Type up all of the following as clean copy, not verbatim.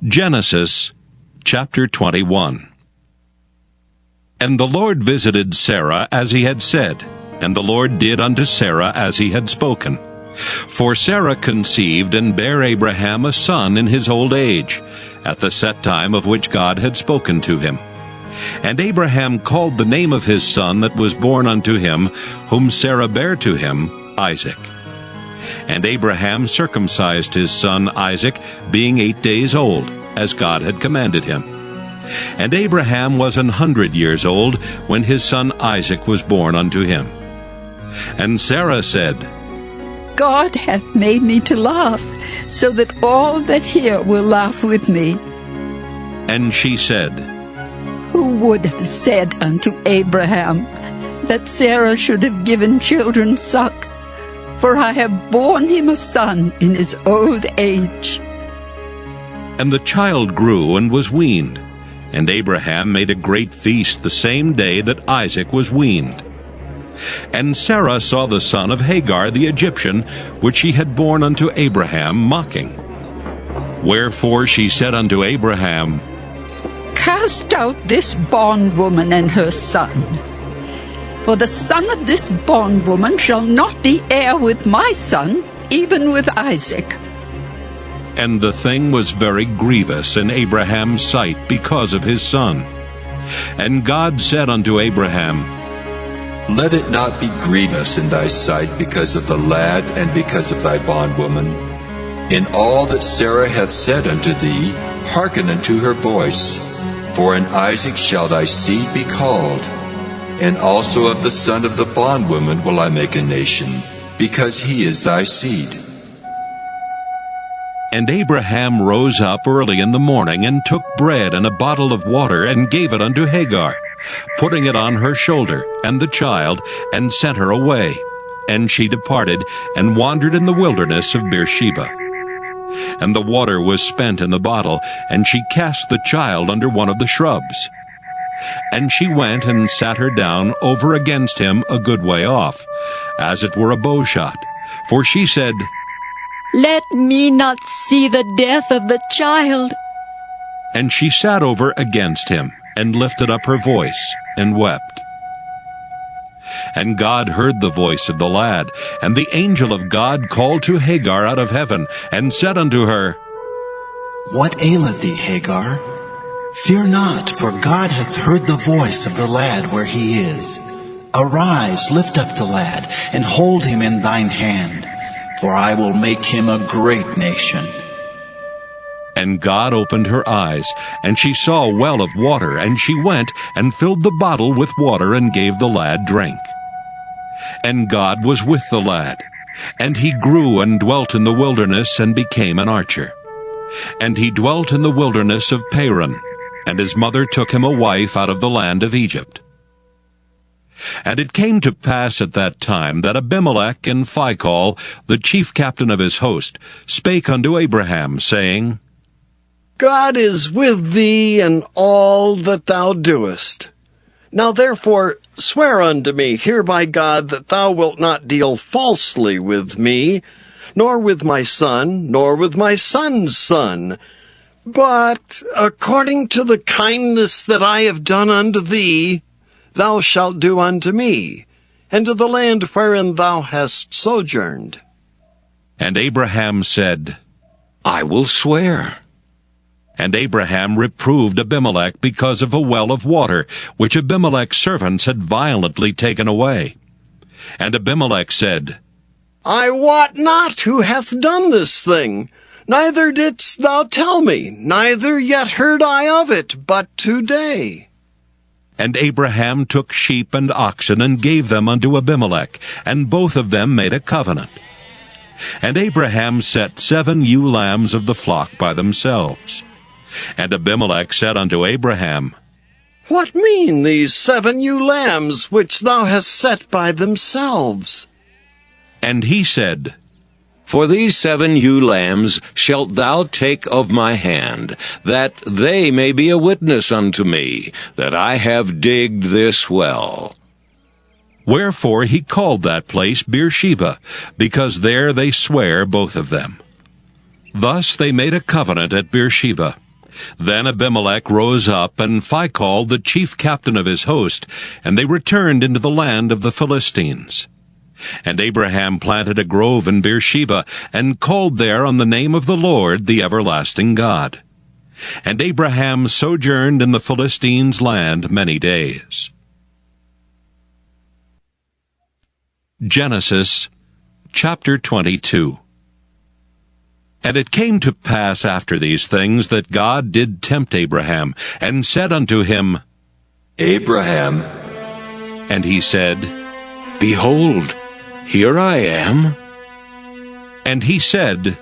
Genesis chapter 21. And the Lord visited Sarah as he had said, and the Lord did unto Sarah as he had spoken. For Sarah conceived and bare Abraham a son in his old age, at the set time of which God had spoken to him. And Abraham called the name of his son that was born unto him, whom Sarah bare to him, Isaac. And Abraham circumcised his son Isaac, being 8 days old, as God had commanded him. And Abraham was 100 years old when his son Isaac was born unto him. And Sarah said, God hath made me to laugh, so that all that hear will laugh with me. And she said, Who would have said unto Abraham that Sarah should have given children suck? For I have borne him a son in his old age. And the child grew and was weaned. And Abraham made a great feast the same day that Isaac was weaned. And Sarah saw the son of Hagar the Egyptian, which she had borne unto Abraham, mocking. Wherefore she said unto Abraham, Cast out this bondwoman and her son. For the son of this bondwoman shall not be heir with my son, even with Isaac. And the thing was very grievous in Abraham's sight because of his son. And God said unto Abraham, Let it not be grievous in thy sight because of the lad and because of thy bondwoman. In all that Sarah hath said unto thee, hearken unto her voice. For in Isaac shall thy seed be called. And also of the son of the bondwoman will I make a nation, because he is thy seed. And Abraham rose up early in the morning, and took bread and a bottle of water, and gave it unto Hagar, putting it on her shoulder, and the child, and sent her away. And she departed, and wandered in the wilderness of Beersheba. And the water was spent in the bottle, and she cast the child under one of the shrubs. And she went and sat her down over against him a good way off, as it were a bowshot. For she said, Let me not see the death of the child. And she sat over against him, and lifted up her voice, and wept. And God heard the voice of the lad, and the angel of God called to Hagar out of heaven, and said unto her, What aileth thee, Hagar? Fear not, for God hath heard the voice of the lad where he is. Arise, lift up the lad, and hold him in thine hand, for I will make him a great nation. And God opened her eyes, and she saw a well of water, and she went and filled the bottle with water, and gave the lad drink. And God was with the lad, and he grew and dwelt in the wilderness, and became an archer. And he dwelt in the wilderness of Paran, and his mother took him a wife out of the land of Egypt. And it came to pass at that time that Abimelech and Phicol, the chief captain of his host, spake unto Abraham, saying, God is with thee in all that thou doest. Now therefore swear unto me here by God that thou wilt not deal falsely with me, nor with my son, nor with my son's son, but according to the kindness that I have done unto thee, thou shalt do unto me, and to the land wherein thou hast sojourned. And Abraham said, I will swear. And Abraham reproved Abimelech because of a well of water, which Abimelech's servants had violently taken away. And Abimelech said, I wot not who hath done this thing, neither didst thou tell me, neither yet heard I of it, but today. And Abraham took sheep and oxen, and gave them unto Abimelech, and both of them made a covenant. And Abraham set 7 ewe lambs of the flock by themselves. And Abimelech said unto Abraham, What mean these 7 ewe lambs which thou hast set by themselves? And he said, For these 7 ewe lambs shalt thou take of my hand, that they may be a witness unto me, that I have digged this well. Wherefore he called that place Beersheba, because there they sware both of them. Thus they made a covenant at Beersheba. Then Abimelech rose up, and Phicol, the chief captain of his host, and they returned into the land of the Philistines. And Abraham planted a grove in Beersheba, and called there on the name of the Lord, the everlasting God. And Abraham sojourned in the Philistines' land many days. Genesis chapter 22. And it came to pass after these things that God did tempt Abraham, and said unto him, Abraham. And he said, Behold, here I am. And he said,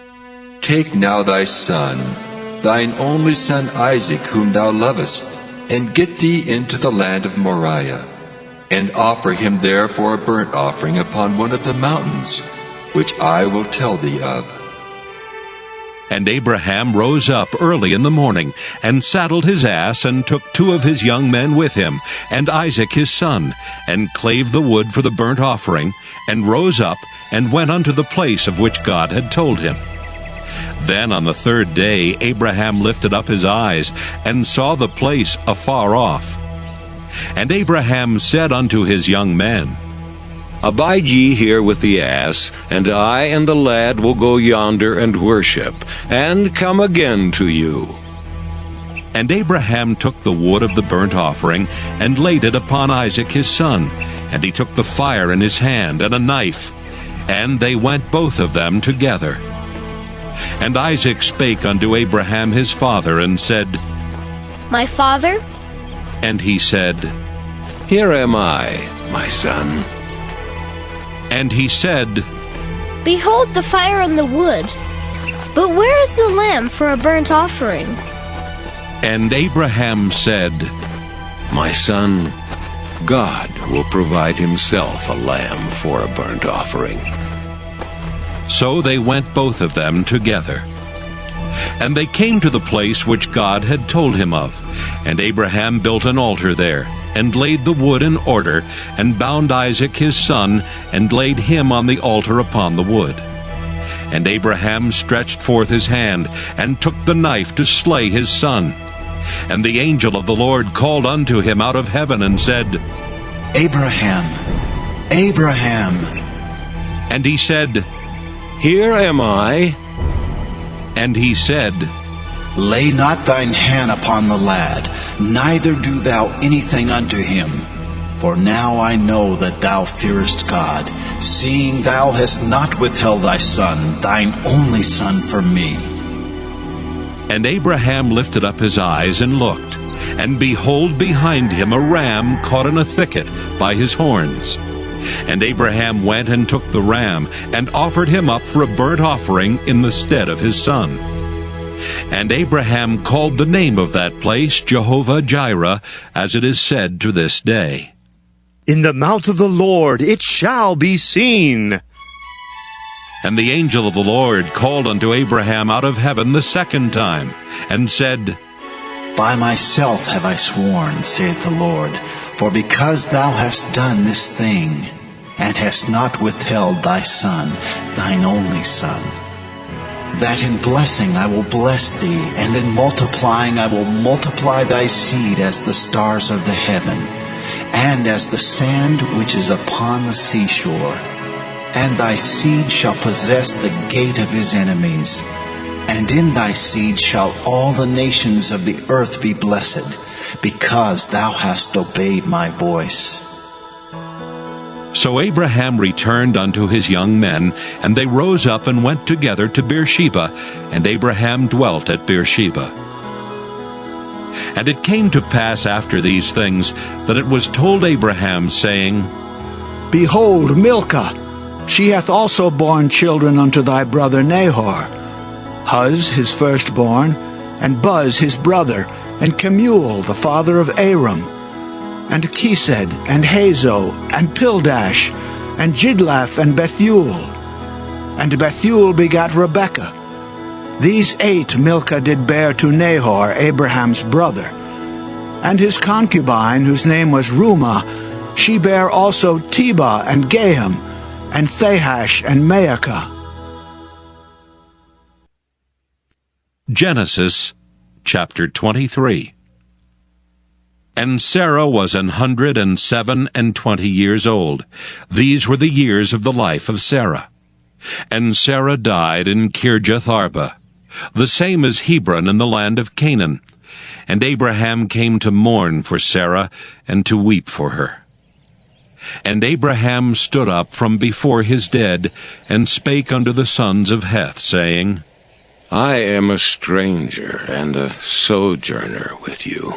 Take now thy son, thine only son Isaac, whom thou lovest, and get thee into the land of Moriah, and offer him there for a burnt offering upon one of the mountains, which I will tell thee of. And Abraham rose up early in the morning, and saddled his ass, and took 2 of his young men with him, and Isaac his son, and clave the wood for the burnt offering, and rose up, and went unto the place of which God had told him. Then on the 3rd day Abraham lifted up his eyes, and saw the place afar off. And Abraham said unto his young men, Abide ye here with the ass, and I and the lad will go yonder and worship, and come again to you. And Abraham took the wood of the burnt offering, and laid it upon Isaac his son, and he took the fire in his hand, and a knife, and they went both of them together. And Isaac spake unto Abraham his father, and said, My father? And he said, Here am I, my son. And he said, Behold the fire and the wood, but where is the lamb for a burnt offering? And Abraham said, My son, God will provide himself a lamb for a burnt offering. So they went both of them together. And they came to the place which God had told him of. And Abraham built an altar there, and laid the wood in order, and bound Isaac his son, and laid him on the altar upon the wood. And Abraham stretched forth his hand, and took the knife to slay his son. And the angel of the Lord called unto him out of heaven, and said, Abraham, Abraham. And he said, Here am I. And he said, Lay not thine hand upon the lad, neither do thou anything unto him. For now I know that thou fearest God, seeing thou hast not withheld thy son, thine only son, from me. And Abraham lifted up his eyes and looked, and behold, behind him a ram caught in a thicket by his horns. And Abraham went and took the ram, and offered him up for a burnt offering in the stead of his son. And Abraham called the name of that place Jehovah-Jireh, as it is said to this day. In the mount of the Lord it shall be seen. And the angel of the Lord called unto Abraham out of heaven the 2nd time, and said, By myself have I sworn, saith the Lord, for because thou hast done this thing, and hast not withheld thy son, thine only son, that in blessing I will bless thee, and in multiplying I will multiply thy seed as the stars of the heaven, and as the sand which is upon the seashore. And thy seed shall possess the gate of his enemies. And in thy seed shall all the nations of the earth be blessed, because thou hast obeyed my voice. So Abraham returned unto his young men, and they rose up and went together to Beersheba, and Abraham dwelt at Beersheba. And it came to pass after these things, that it was told Abraham, saying, Behold, Milcah, she hath also borne children unto thy brother Nahor, Huz his firstborn, and Buz his brother, and Kemuel the father of Aram, and Chesed, and Hazo, and Pildash, and Jidlaph, and Bethuel. And Bethuel begat Rebekah. These 8 Milcah did bear to Nahor, Abraham's brother. And his concubine, whose name was Rumah, she bare also Tebah, and Gaham, and Thahash, and Maacah. Genesis Chapter 23. And Sarah was 127 old. These were the years of the life of Sarah. And Sarah died in Kirjath Arba. The same as Hebron in the land of Canaan. And Abraham came to mourn for Sarah and to weep for her. And Abraham stood up from before his dead, and spake unto the sons of Heth, saying, I am a stranger and a sojourner with you.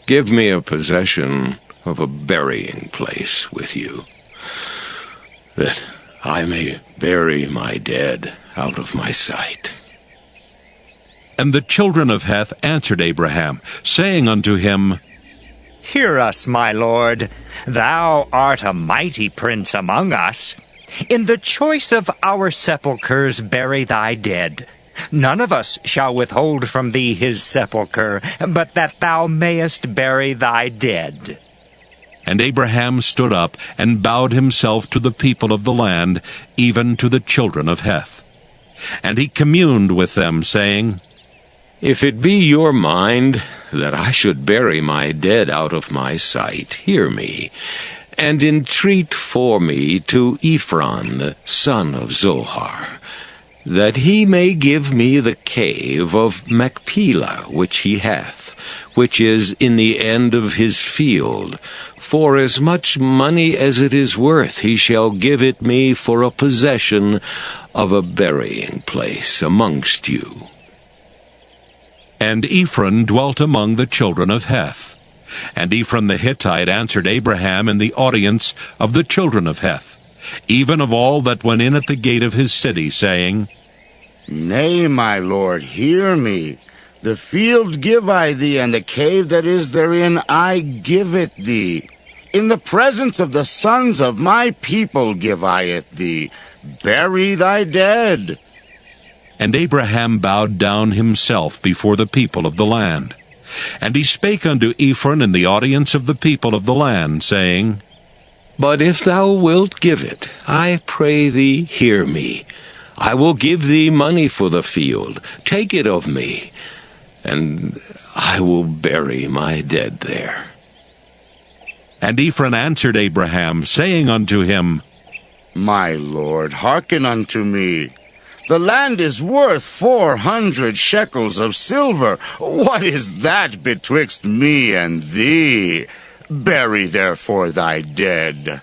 Give me a possession of a burying place with you, that I may bury my dead out of my sight. And the children of Heth answered Abraham, saying unto him, Hear us, my lord. Thou art a mighty prince among us. In the choice of our sepulchres bury thy dead. None of us shall withhold from thee his sepulchre, but that thou mayest bury thy dead. And Abraham stood up, and bowed himself to the people of the land, even to the children of Heth. And he communed with them, saying, If it be your mind that I should bury my dead out of my sight, hear me, and entreat for me to Ephron, the son of Zohar, that he may give me the cave of Machpelah which he hath, which is in the end of his field. For as much money as it is worth, he shall give it me for a possession of a burying place amongst you. And Ephron dwelt among the children of Heth. And Ephron the Hittite answered Abraham in the audience of the children of Heth, even of all that went in at the gate of his city, saying, Nay, my lord, hear me. The field give I thee, and the cave that is therein I give it thee. In the presence of the sons of my people give I it thee. Bury thy dead. And Abraham bowed down himself before the people of the land. And he spake unto Ephron in the audience of the people of the land, saying, But if thou wilt give it, I pray thee, hear me. I will give thee money for the field. Take it of me, and I will bury my dead there. And Ephron answered Abraham, saying unto him, My lord, hearken unto me. The land is worth 400 shekels of silver. What is that betwixt me and thee? Bury therefore thy dead.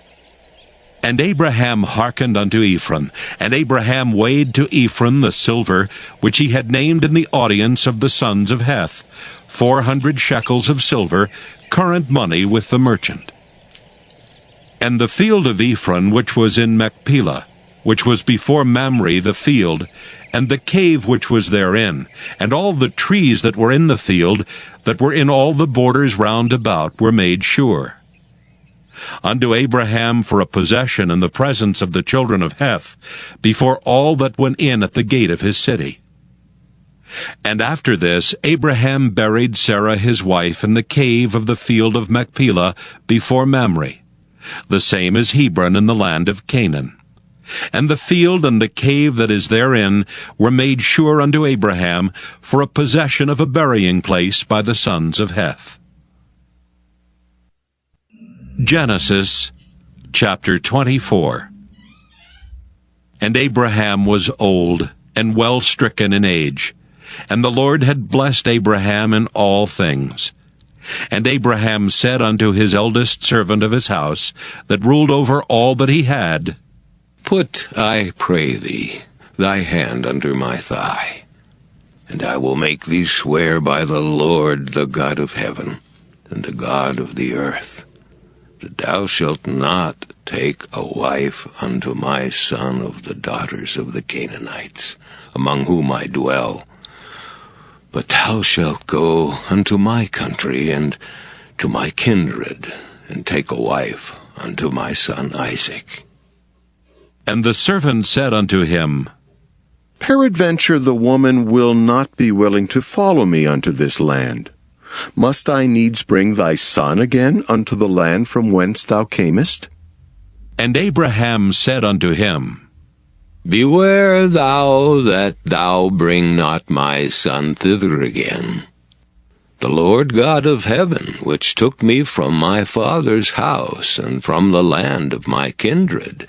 And Abraham hearkened unto Ephron, and Abraham weighed to Ephron the silver, which he had named in the audience of the sons of Heth, 400 shekels of silver, current money with the merchant. And the field of Ephron, which was in Machpelah, which was before Mamre the field, and the cave which was therein, and all the trees that were in the field, that were in all the borders round about, were made sure. Unto Abraham for a possession in the presence of the children of Heth, before all that went in at the gate of his city. And after this Abraham buried Sarah his wife in the cave of the field of Machpelah before Mamre, the same as Hebron in the land of Canaan. And the field and the cave that is therein were made sure unto Abraham for a possession of a burying place by the sons of Heth. Genesis chapter 24. And Abraham was old, and well stricken in age, and the Lord had blessed Abraham in all things. And Abraham said unto his eldest servant of his house, that ruled over all that he had, Put, I pray thee, thy hand under my thigh, and I will make thee swear by the Lord, the God of heaven, and the God of the earth, that thou shalt not take a wife unto my son of the daughters of the Canaanites, among whom I dwell, but thou shalt go unto my country and to my kindred, and take a wife unto my son Isaac. And the servant said unto him, Peradventure the woman will not be willing to follow me unto this land. Must I needs bring thy son again unto the land from whence thou camest? And Abraham said unto him, Beware thou that thou bring not my son thither again. The Lord God of heaven, which took me from my father's house, and from the land of my kindred,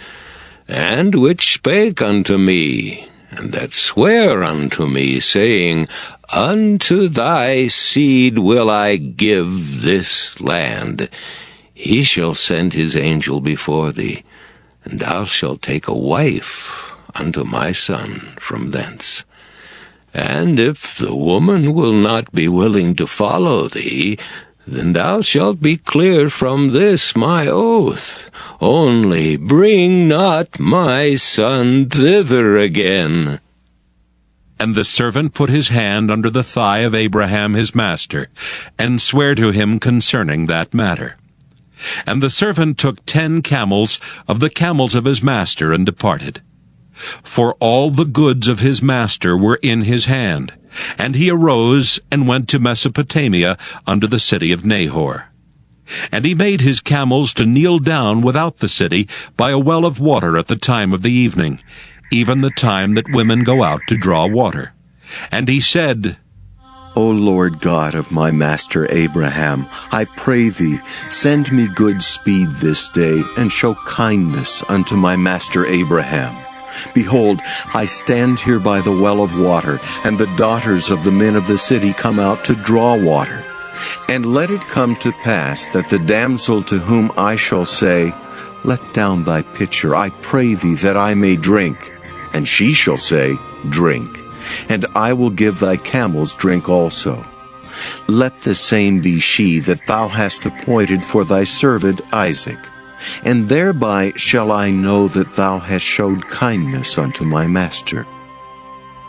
and which spake unto me, and that sware unto me, saying, Unto thy seed will I give this land, he shall send his angel before thee, and thou shalt take a wife unto my son from thence. And if the woman will not be willing to follow thee, then thou shalt be clear from this my oath. Only bring not my son thither again. And the servant put his hand under the thigh of Abraham his master, and sware to him concerning that matter. And the servant took 10 camels of the camels of his master, and departed. For all the goods of his master were in his hand. And he arose, and went to Mesopotamia, unto the city of Nahor. And he made his camels to kneel down without the city, by a well of water at the time of the evening, even the time that women go out to draw water. And he said, O Lord God of my master Abraham, I pray thee, send me good speed this day, and show kindness unto my master Abraham. Behold, I stand here by the well of water, and the daughters of the men of the city come out to draw water. And let it come to pass that the damsel to whom I shall say, Let down thy pitcher, I pray thee, that I may drink. And she shall say, Drink. And I will give thy camels drink also. Let the same be she that thou hast appointed for thy servant Isaac. And thereby shall I know that thou hast showed kindness unto my master.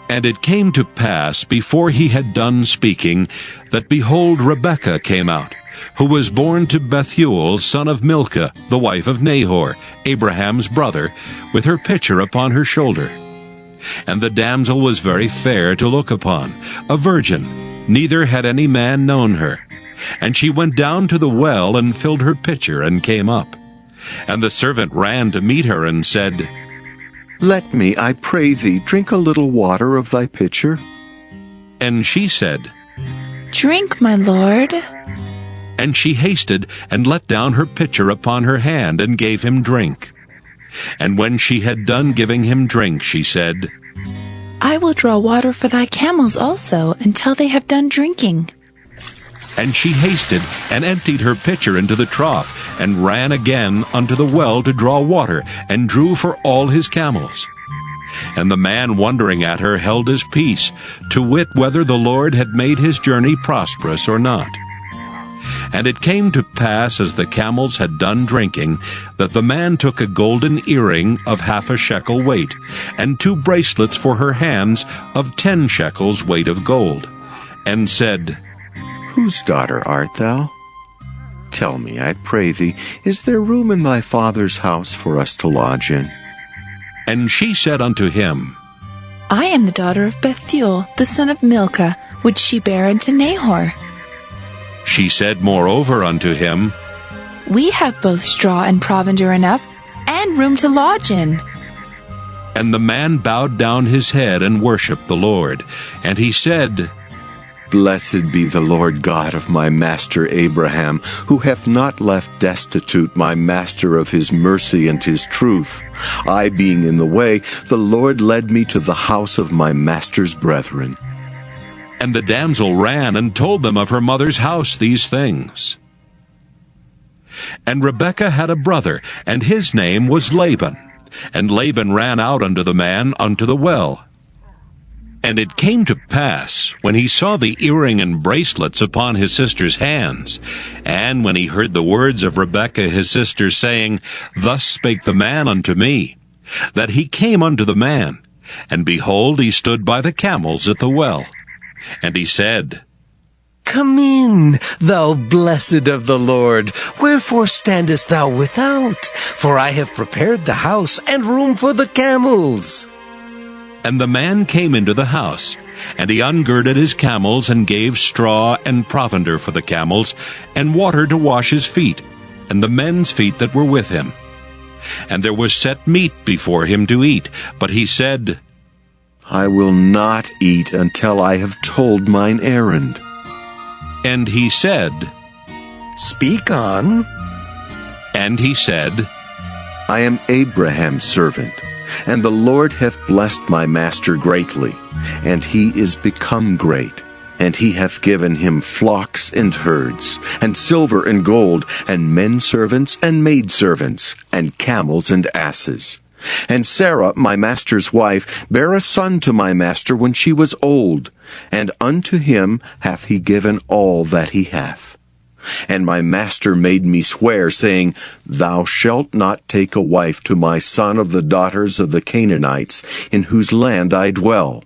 And it came to pass, before he had done speaking, that behold, Rebekah came out, who was born to Bethuel, son of Milcah, the wife of Nahor, Abraham's brother, with her pitcher upon her shoulder. And the damsel was very fair to look upon, a virgin, neither had any man known her. And she went down to the well, and filled her pitcher, and came up. And the servant ran to meet her, and said, Let me, I pray thee, drink a little water of thy pitcher. And she said, Drink, my lord. And she hasted, and let down her pitcher upon her hand, and gave him drink. And when she had done giving him drink, she said, I will draw water for thy camels also, until they have done drinking. And she hasted, and emptied her pitcher into the trough, and ran again unto the well to draw water, and drew for all his camels. And the man wondering at her held his peace, to wit whether the Lord had made his journey prosperous or not. And it came to pass, as the camels had done drinking, that the man took a golden earring of 1/2 shekel weight, and 2 bracelets for her hands of 10 shekels weight of gold, and said, Whose daughter art thou? Tell me, I pray thee, is there room in thy father's house for us to lodge in? And she said unto him, I am the daughter of Bethuel, the son of Milcah, which she bare unto Nahor. She said moreover unto him, We have both straw and provender enough, and room to lodge in. And the man bowed down his head and worshipped the Lord. And he said, Blessed be the Lord God of my master Abraham, who hath not left destitute my master of his mercy and his truth. I being in the way, the Lord led me to the house of my master's brethren. And the damsel ran and told them of her mother's house these things. And Rebekah had a brother, and his name was Laban. And Laban ran out unto the man unto the well. And it came to pass, when he saw the earring and bracelets upon his sister's hands, and when he heard the words of Rebekah his sister, saying, Thus spake the man unto me, that he came unto the man, and behold, he stood by the camels at the well. And he said, Come in, thou blessed of the Lord. Wherefore standest thou without? For I have prepared the house and room for the camels. And the man came into the house, and he ungirded his camels, and gave straw and provender for the camels, and water to wash his feet, and the men's feet that were with him. And there was set meat before him to eat, but he said, I will not eat until I have told mine errand. And he said, Speak on. And he said, I am Abraham's servant, and the Lord hath blessed my master greatly, and he is become great. And he hath given him flocks and herds, and silver and gold, and men servants and maid servants, and camels and asses. And Sarah, my master's wife, bare a son to my master when she was old, and unto him hath he given all that he hath. And my master made me swear, saying, Thou shalt not take a wife to my son of the daughters of the Canaanites, in whose land I dwell.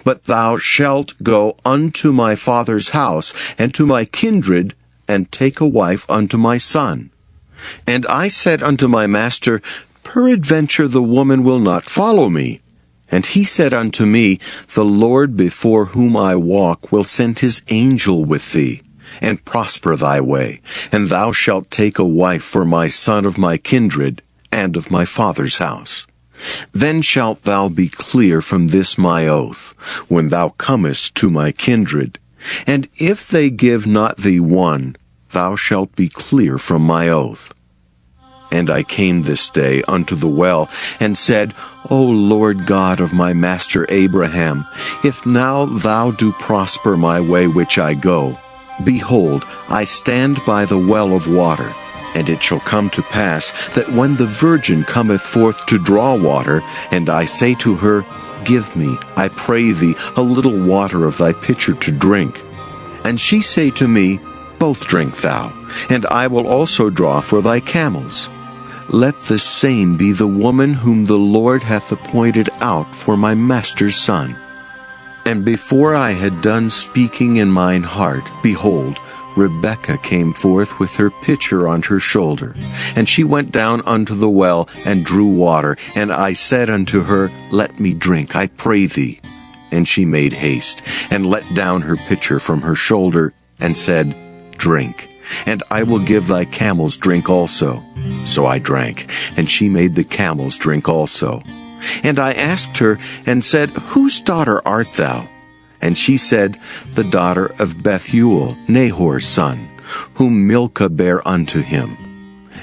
But thou shalt go unto my father's house, and to my kindred, and take a wife unto my son. And I said unto my master, Peradventure the woman will not follow me. And he said unto me, The Lord before whom I walk will send his angel with thee, and prosper thy way, and thou shalt take a wife for my son of my kindred, and of my father's house. Then shalt thou be clear from this my oath, when thou comest to my kindred. And if they give not thee one, thou shalt be clear from my oath. And I came this day unto the well, and said, O Lord God of my master Abraham, if now thou do prosper my way which I go, behold, I stand by the well of water. And it shall come to pass that when the virgin cometh forth to draw water, and I say to her, Give me, I pray thee, a little water of thy pitcher to drink. And she say to me, Both drink thou, and I will also draw for thy camels. Let the same be the woman whom the Lord hath appointed out for my master's son. And before I had done speaking in mine heart, behold, Rebekah came forth with her pitcher on her shoulder. And she went down unto the well, and drew water. And I said unto her, Let me drink, I pray thee. And she made haste, and let down her pitcher from her shoulder, and said, Drink, and I will give thy camels drink also. So I drank, and she made the camels drink also. And I asked her, and said, Whose daughter art thou? And she said, The daughter of Bethuel, Nahor's son, whom Milcah bare unto him.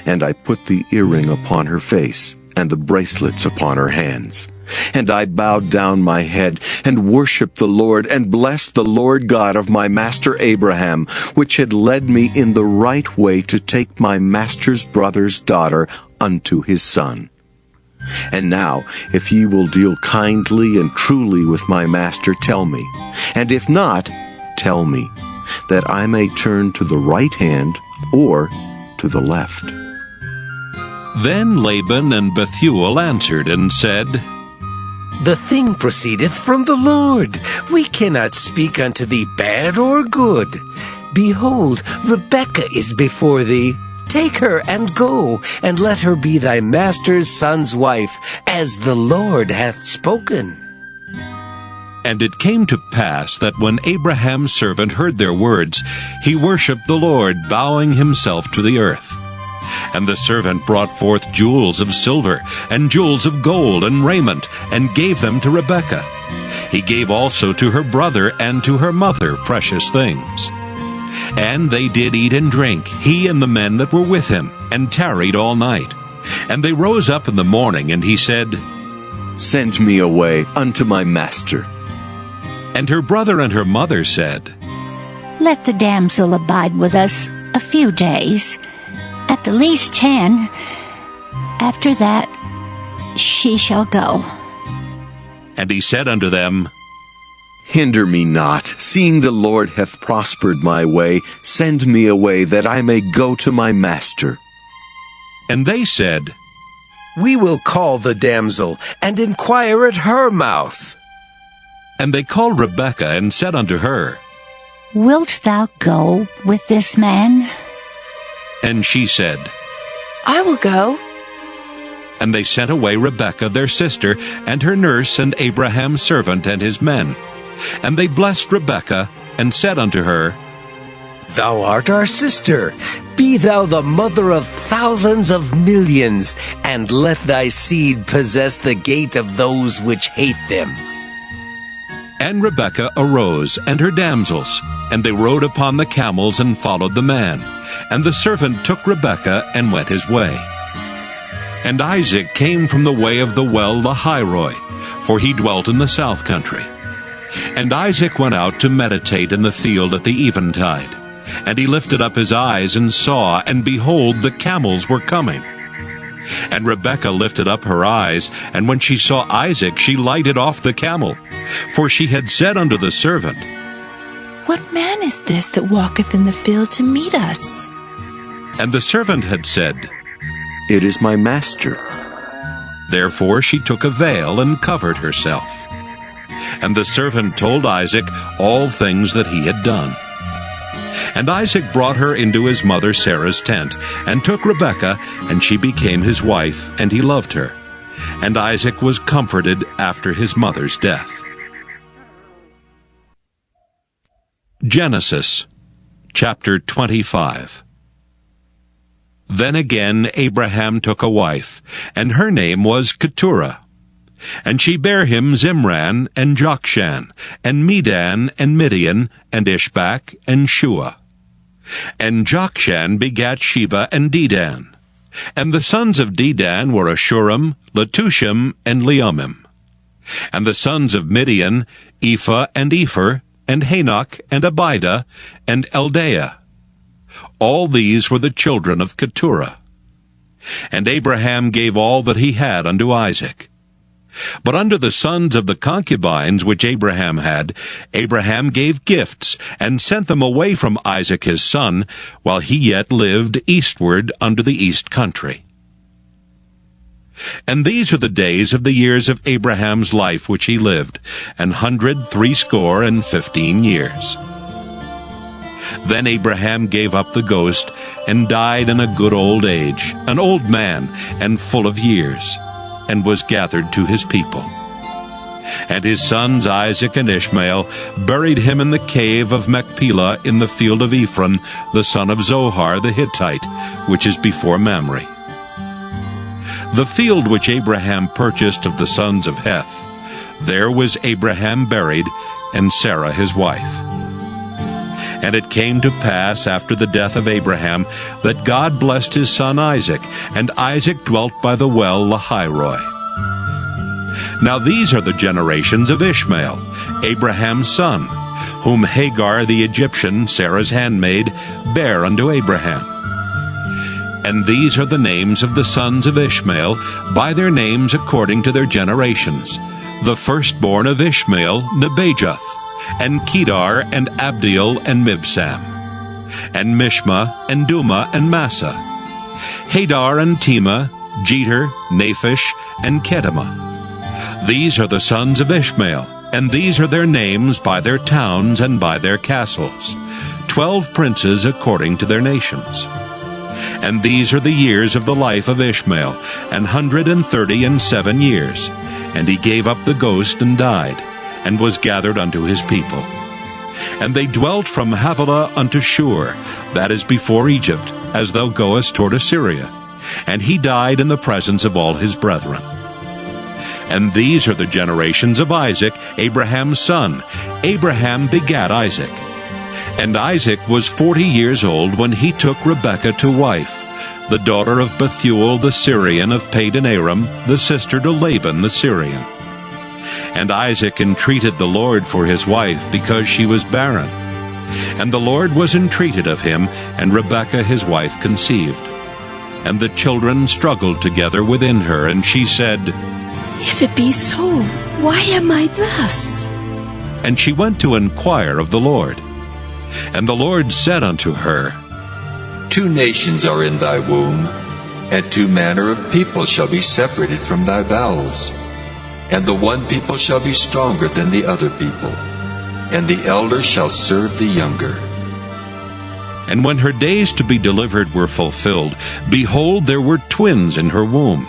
And I put the earring upon her face, and the bracelets upon her hands. And I bowed down my head, and worshipped the Lord, and blessed the Lord God of my master Abraham, which had led me in the right way to take my master's brother's daughter unto his son. And now, if ye will deal kindly and truly with my master, tell me. And if not, tell me, that I may turn to the right hand or to the left. Then Laban and Bethuel answered and said, The thing proceedeth from the Lord. We cannot speak unto thee bad or good. Behold, Rebekah is before thee. Take her and go, and let her be thy master's son's wife, as the Lord hath spoken. And it came to pass that when Abraham's servant heard their words, he worshipped the Lord, bowing himself to the earth. And the servant brought forth jewels of silver, and jewels of gold, and raiment, and gave them to Rebekah. He gave also to her brother and to her mother precious things. And they did eat and drink, he and the men that were with him, and tarried all night. And they rose up in the morning, and he said, Send me away unto my master. And her brother and her mother said, Let the damsel abide with us a few days, at the least 10. After that she shall go. And he said unto them, Hinder me not, seeing the Lord hath prospered my way. Send me away, that I may go to my master. And they said, We will call the damsel, and inquire at her mouth. And they called Rebekah, and said unto her, Wilt thou go with this man? And she said, I will go. And they sent away Rebekah their sister, and her nurse, and Abraham's servant, and his men. And they blessed Rebekah, and said unto her, Thou art our sister. Be thou the mother of thousands of millions, and let thy seed possess the gate of those which hate them. And Rebekah arose, and her damsels, and they rode upon the camels and followed the man. And the servant took Rebekah and went his way. And Isaac came from the way of the well Lahairoi, for he dwelt in the south country. And Isaac went out to meditate in the field at the eventide. And he lifted up his eyes and saw, and behold, the camels were coming. And Rebekah lifted up her eyes, and when she saw Isaac, she lighted off the camel. For she had said unto the servant, What man is this that walketh in the field to meet us? And the servant had said, It is my master. Therefore she took a veil and covered herself. And the servant told Isaac all things that he had done. And Isaac brought her into his mother Sarah's tent, and took Rebekah, and she became his wife, and he loved her. And Isaac was comforted after his mother's death. Genesis, chapter 25. Then again Abraham took a wife, and her name was Keturah. And she bare him Zimran, and Jokshan, and Medan, and Midian, and Ishbak, and Shua. And Jokshan begat Sheba and Dedan. And the sons of Dedan were Ashurim, Letushim, and Leumim. And the sons of Midian, Ephah, and Epher, and Hanok, and Abidah, and Eldaah. All these were the children of Keturah. And Abraham gave all that he had unto Isaac. But unto the sons of the concubines which Abraham had, Abraham gave gifts, and sent them away from Isaac his son, while he yet lived eastward unto the east country. And these are the days of the years of Abraham's life which he lived, 160 years. Then Abraham gave up the ghost, and died in a good old age, an old man, and full of years, and was gathered to his people. And his sons Isaac and Ishmael buried him in the cave of Machpelah in the field of Ephron, the son of Zohar the Hittite, which is before Mamre. The field which Abraham purchased of the sons of Heth, there was Abraham buried, and Sarah his wife. And it came to pass after the death of Abraham that God blessed his son Isaac, and Isaac dwelt by the well Lahairoi. Now these are the generations of Ishmael, Abraham's son, whom Hagar the Egyptian, Sarah's handmaid, bare unto Abraham. And these are the names of the sons of Ishmael, by their names according to their generations. The firstborn of Ishmael, Nebajoth, and Kedar, and Abdiel, and Mibsam, and Mishma, and Duma, and Massa, Hadar, and Tema, Jeter, Naphish, and Kedemah. These are the sons of Ishmael, and these are their names by their towns and by their castles, 12 princes according to their nations. And these are the years of the life of Ishmael, 137 years. And he gave up the ghost and died, and was gathered unto his people. And they dwelt from Havilah unto Shur, that is before Egypt, as thou goest toward Assyria. And he died in the presence of all his brethren. And these are the generations of Isaac, Abraham's son. Abraham begat Isaac. And Isaac was 40 years old when he took Rebekah to wife, the daughter of Bethuel the Syrian of Padan Aram, the sister to Laban the Syrian. And Isaac entreated the Lord for his wife, because she was barren. And the Lord was entreated of him, and Rebekah his wife conceived. And the children struggled together within her, and she said, If it be so, why am I thus? And she went to inquire of the Lord. And the Lord said unto her, 2 nations are in thy womb, and 2 manner of people shall be separated from thy bowels. And the one people shall be stronger than the other people, and the elder shall serve the younger. And when her days to be delivered were fulfilled, behold, there were twins in her womb.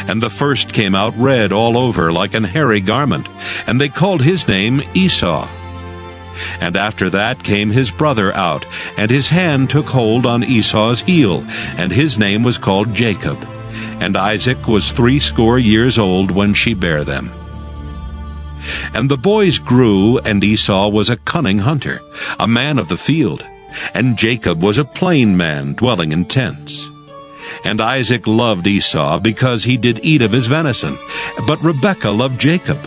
And the first came out red all over like an hairy garment, and they called his name Esau. And after that came his brother out, and his hand took hold on Esau's heel, and his name was called Jacob. And Isaac was 80 years old when she bare them. And the boys grew, and Esau was a cunning hunter, a man of the field, and Jacob was a plain man, dwelling in tents. And Isaac loved Esau, because he did eat of his venison, but Rebekah loved Jacob.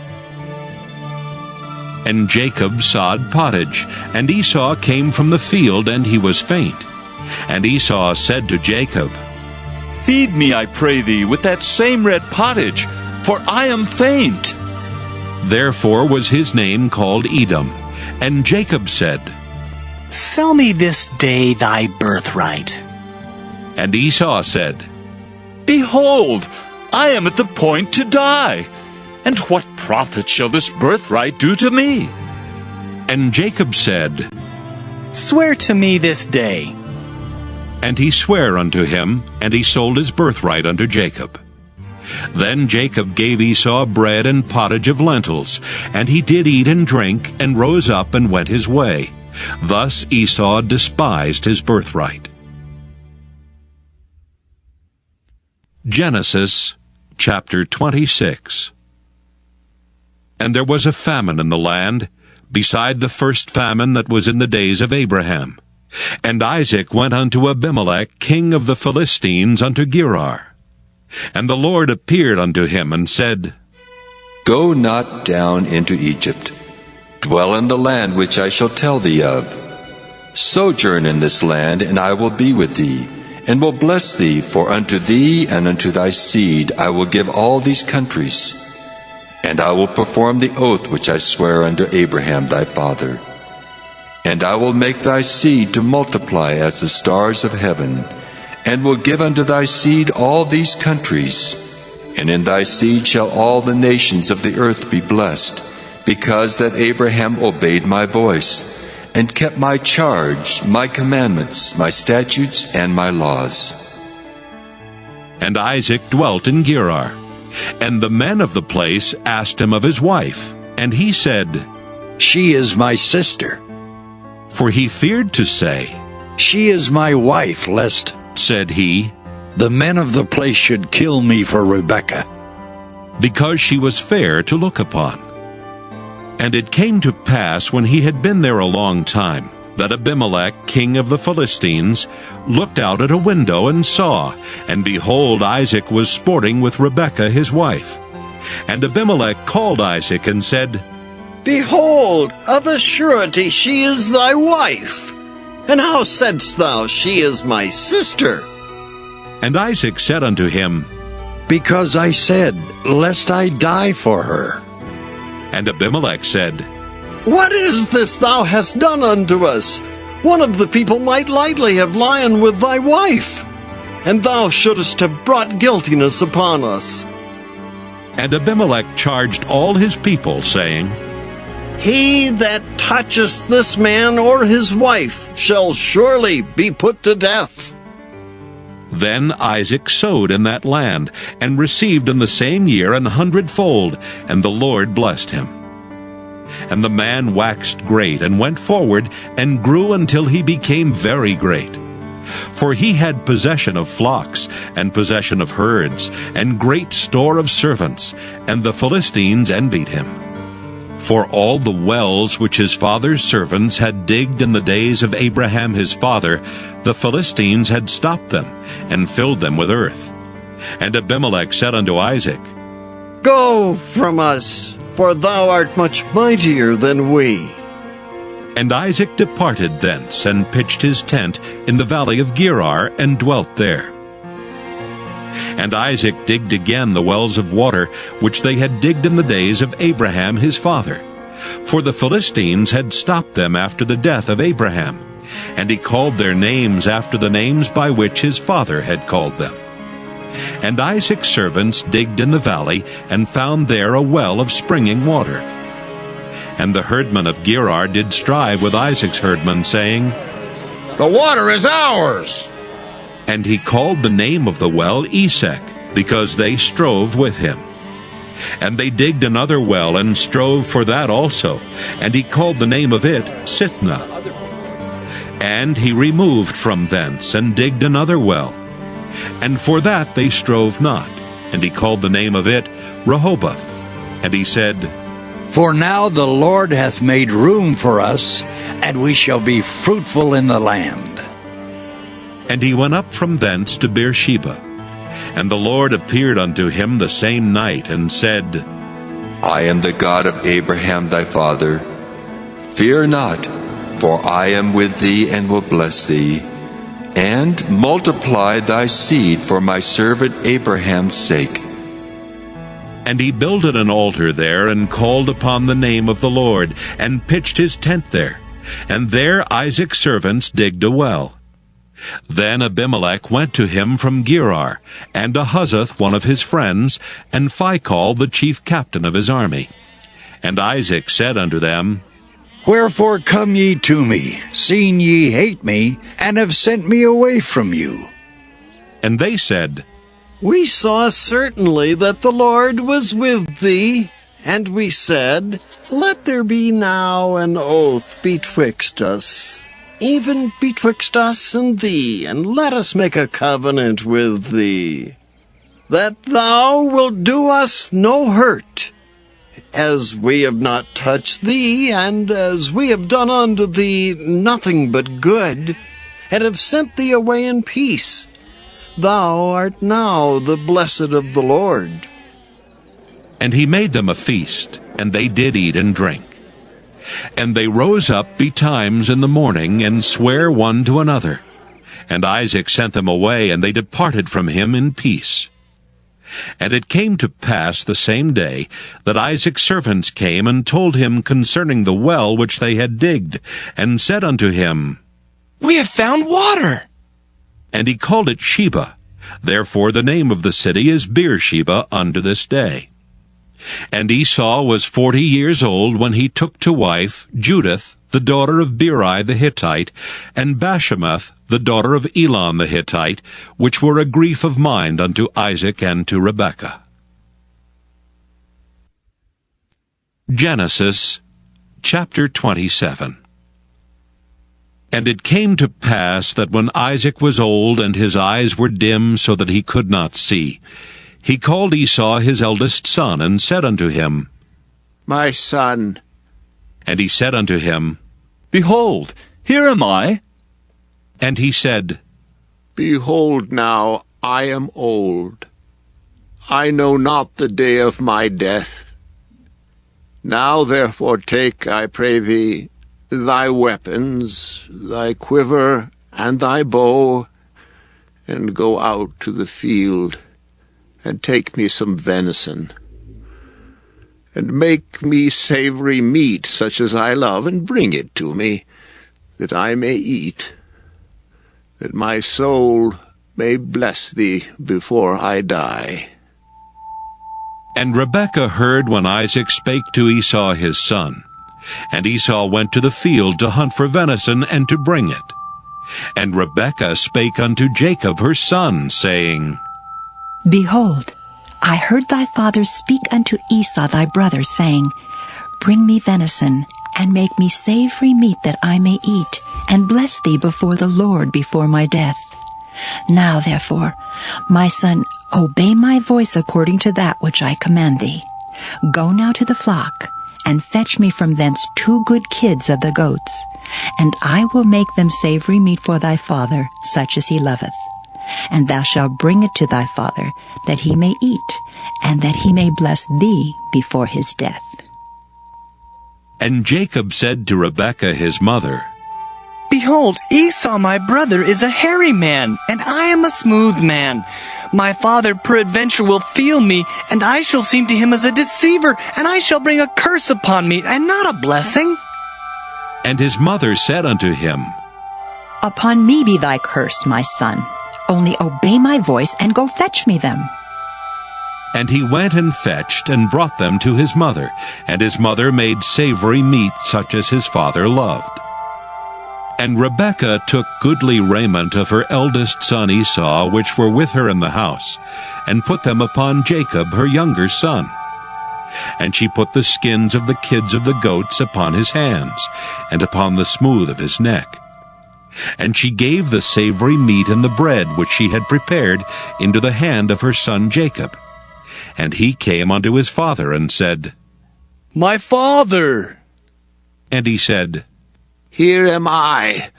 And Jacob sawed pottage, and Esau came from the field, and he was faint. And Esau said to Jacob, Feed me, I pray thee, with that same red pottage, for I am faint. Therefore was his name called Edom. And Jacob said, Sell me this day thy birthright. And Esau said, Behold, I am at the point to die. And what profit shall this birthright do to me? And Jacob said, Swear to me this day. And he sware unto him, and he sold his birthright unto Jacob. Then Jacob gave Esau bread and pottage of lentils, and he did eat and drink, and rose up and went his way. Thus Esau despised his birthright. Genesis chapter 26. And there was a famine in the land, beside the first famine that was in the days of Abraham. And Isaac went unto Abimelech, king of the Philistines, unto Gerar. And the Lord appeared unto him, and said, Go not down into Egypt. Dwell in the land which I shall tell thee of. Sojourn in this land, and I will be with thee, and will bless thee, for unto thee and unto thy seed I will give all these countries. And I will perform the oath which I sware unto Abraham thy father. And I will make thy seed to multiply as the stars of heaven, and will give unto thy seed all these countries. And in thy seed shall all the nations of the earth be blessed, because that Abraham obeyed my voice, and kept my charge, my commandments, my statutes, and my laws. And Isaac dwelt in Gerar. And the men of the place asked him of his wife. And he said, She is my sister. For he feared to say, She is my wife, lest, said he, the men of the place should kill me for Rebekah. Because she was fair to look upon. And it came to pass, when he had been there a long time, that Abimelech, king of the Philistines, looked out at a window and saw, and behold, Isaac was sporting with Rebekah his wife. And Abimelech called Isaac and said, Behold, of a surety she is thy wife. And how saidst thou, She is my sister? And Isaac said unto him, Because I said, Lest I die for her. And Abimelech said, What is this thou hast done unto us? One of the people might lightly have lion with thy wife, and thou shouldest have brought guiltiness upon us. And Abimelech charged all his people, saying, He that toucheth this man or his wife shall surely be put to death. Then Isaac sowed in that land, and received in the same year 100-fold, and the Lord blessed him. And the man waxed great, and went forward, and grew until he became very great. For he had possession of flocks, and possession of herds, and great store of servants, and the Philistines envied him. For all the wells which his father's servants had digged in the days of Abraham his father, the Philistines had stopped them, and filled them with earth. And Abimelech said unto Isaac, Go from us, for thou art much mightier than we. And Isaac departed thence, and pitched his tent in the valley of Gerar, and dwelt there. And Isaac digged again the wells of water, which they had digged in the days of Abraham his father. For the Philistines had stopped them after the death of Abraham. And he called their names after the names by which his father had called them. And Isaac's servants digged in the valley, and found there a well of springing water. And the herdmen of Gerar did strive with Isaac's herdmen, saying, The water is ours. And he called the name of the well Esek, because they strove with him. And they digged another well, and strove for that also, and he called the name of it Sitnah. And he removed from thence, and digged another well. And for that they strove not, and he called the name of it Rehoboth. And he said, For now the Lord hath made room for us, and we shall be fruitful in the land. And he went up from thence to Beersheba. And the Lord appeared unto him the same night, and said, I am the God of Abraham thy father. Fear not, for I am with thee and will bless thee, and multiply thy seed for my servant Abraham's sake. And he builded an altar there, and called upon the name of the Lord, and pitched his tent there. And there Isaac's servants digged a well. Then Abimelech went to him from Gerar, and Ahuzzath one of his friends, and Phicol the chief captain of his army. And Isaac said unto them, Wherefore come ye to me, seeing ye hate me, and have sent me away from you? And they said, We saw certainly that the Lord was with thee, and we said, Let there be now an oath betwixt us, even betwixt us and thee, and let us make a covenant with thee, that thou wilt do us no hurt, as we have not touched thee, and as we have done unto thee nothing but good, and have sent thee away in peace. Thou art now the blessed of the Lord. And he made them a feast, and they did eat and drink. And they rose up betimes in the morning, and sware one to another. And Isaac sent them away, and they departed from him in peace. And it came to pass the same day that Isaac's servants came and told him concerning the well which they had digged, and said unto him, We have found water. And he called it Sheba. Therefore the name of the city is Beersheba unto this day. And Esau was 40 years old when he took to wife Judith, the daughter of Beri the Hittite, and Bashemath, the daughter of Elon the Hittite, which were a grief of mind unto Isaac and to Rebekah. Genesis chapter 27. And it came to pass that when Isaac was old, and his eyes were dim so that he could not see, he called Esau his eldest son, and said unto him, My son. And he said unto him, Behold, here am I. And he said, Behold now, I am old. I know not the day of my death. Now therefore take, I pray thee, thy weapons, thy quiver, and thy bow, and go out to the field, and take me some venison, and make me savory meat such as I love, and bring it to me, that I may eat, that my soul may bless thee before I die. And Rebekah heard when Isaac spake to Esau his son. And Esau went to the field to hunt for venison, and to bring it. And Rebekah spake unto Jacob her son, saying, Behold, I heard thy father speak unto Esau thy brother, saying, Bring me venison, and make me savory meat that I may eat, and bless thee before the Lord before my death. Now therefore, my son, obey my voice according to that which I command thee. Go now to the flock, and fetch me from thence 2 good kids of the goats, and I will make them savory meat for thy father, such as he loveth. And thou shalt bring it to thy father, that he may eat, and that he may bless thee before his death. And Jacob said to Rebekah his mother, Behold, Esau my brother is a hairy man, and I am a smooth man. My father peradventure will feel me, and I shall seem to him as a deceiver, and I shall bring a curse upon me, and not a blessing. And his mother said unto him, Upon me be thy curse, my son. Only obey my voice, and go fetch me them. And he went and fetched, and brought them to his mother. And his mother made savory meat such as his father loved. And Rebekah took goodly raiment of her eldest son Esau, which were with her in the house, and put them upon Jacob her younger son. And she put the skins of the kids of the goats upon his hands, and upon the smooth of his neck. And she gave the savory meat and the bread which she had prepared into the hand of her son Jacob. And he came unto his father, and said, My father! And he said, Here am I.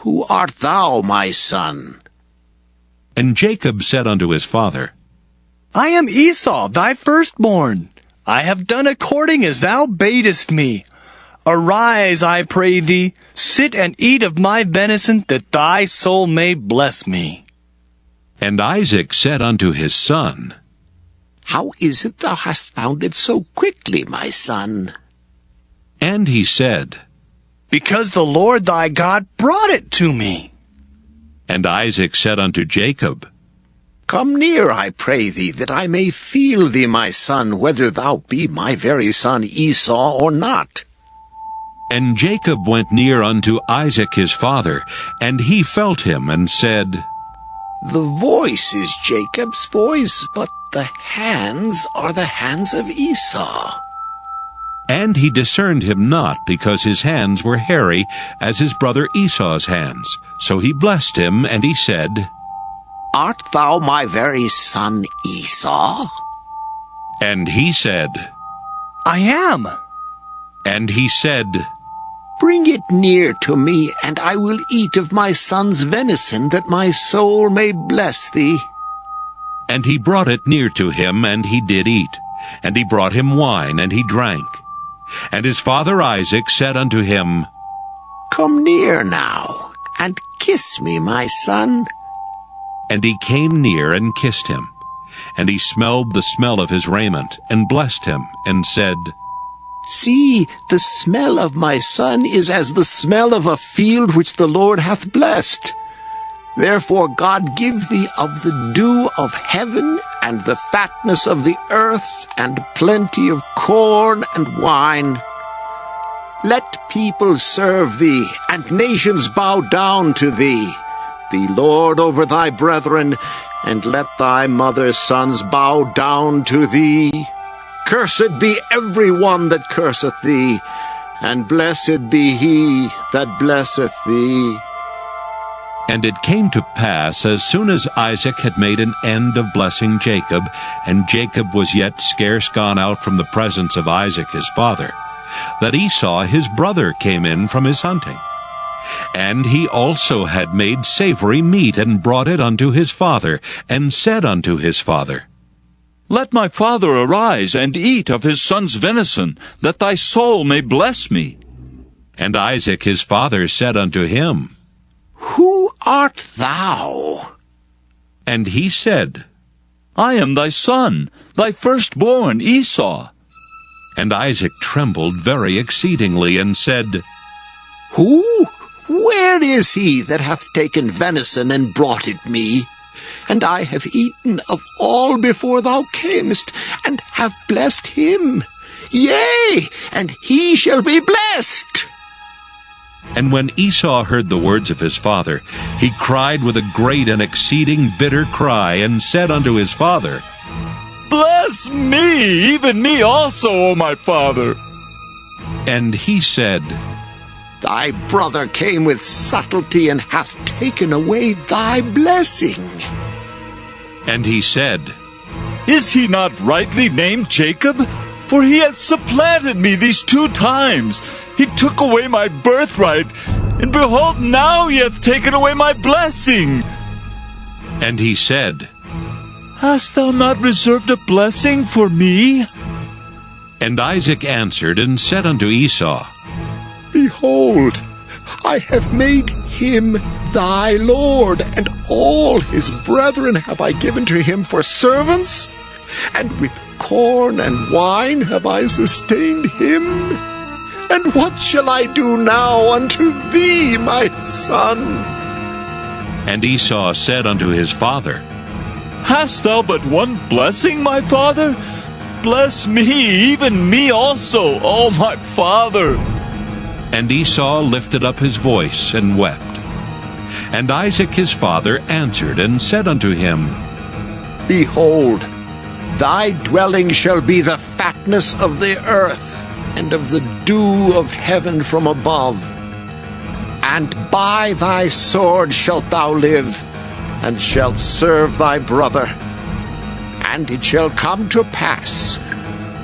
Who art thou, my son? And Jacob said unto his father, I am Esau, thy firstborn. I have done according as thou badest me. Arise, I pray thee, sit and eat of my venison, that thy soul may bless me. And Isaac said unto his son, How is it thou hast found it so quickly, my son? And he said, Because the Lord thy God brought it to me. And Isaac said unto Jacob, Come near, I pray thee, that I may feel thee, my son, whether thou be my very son Esau or not. And Jacob went near unto Isaac his father, and he felt him, and said, The voice is Jacob's voice, but the hands are the hands of Esau. And he discerned him not, because his hands were hairy, as his brother Esau's hands. So he blessed him, and he said, Art thou my very son Esau? And he said, I am. And he said, Bring it near to me, and I will eat of my son's venison, that my soul may bless thee. And he brought it near to him, and he did eat. And he brought him wine, and he drank. And his father Isaac said unto him, Come near now, and kiss me, my son. And he came near and kissed him. And he smelled the smell of his raiment, and blessed him, and said, See, the smell of my son is as the smell of a field which the Lord hath blessed. Therefore God give thee of the dew of heaven, and the fatness of the earth, and plenty of corn and wine. Let people serve thee, and nations bow down to thee. Be Lord over thy brethren, and let thy mother's sons bow down to thee. Cursed be every one that curseth thee, and blessed be he that blesseth thee. And it came to pass, as soon as Isaac had made an end of blessing Jacob, and Jacob was yet scarce gone out from the presence of Isaac his father, that Esau his brother came in from his hunting. And he also had made savory meat, and brought it unto his father, and said unto his father, Let my father arise, and eat of his son's venison, that thy soul may bless me. And Isaac his father said unto him, Who art thou? And he said, I am thy son, thy firstborn Esau. And Isaac trembled very exceedingly, and said, Who? Where is he that hath taken venison and brought it me? And I have eaten of all before thou camest, and have blessed him. Yea, and he shall be blessed. And when Esau heard the words of his father, he cried with a great and exceeding bitter cry, and said unto his father, Bless me, even me also, O my father. And he said, Thy brother came with subtlety, and hath taken away thy blessing. And he said, Is he not rightly named Jacob? For he hath supplanted me these 2 times. He took away my birthright, and behold, now he hath taken away my blessing. And he said, Hast thou not reserved a blessing for me? And Isaac answered and said unto Esau, Behold, I have made him thy lord, and all his brethren have I given to him for servants, and with corn and wine have I sustained him. And what shall I do now unto thee, my son? And Esau said unto his father, Hast thou but one blessing, my father? Bless me, even me also, O my father. And Esau lifted up his voice and wept. And Isaac his father answered and said unto him, Behold, Thy dwelling shall be the fatness of the earth, and of the dew of heaven from above. And by thy sword shalt thou live, and shalt serve thy brother. And it shall come to pass,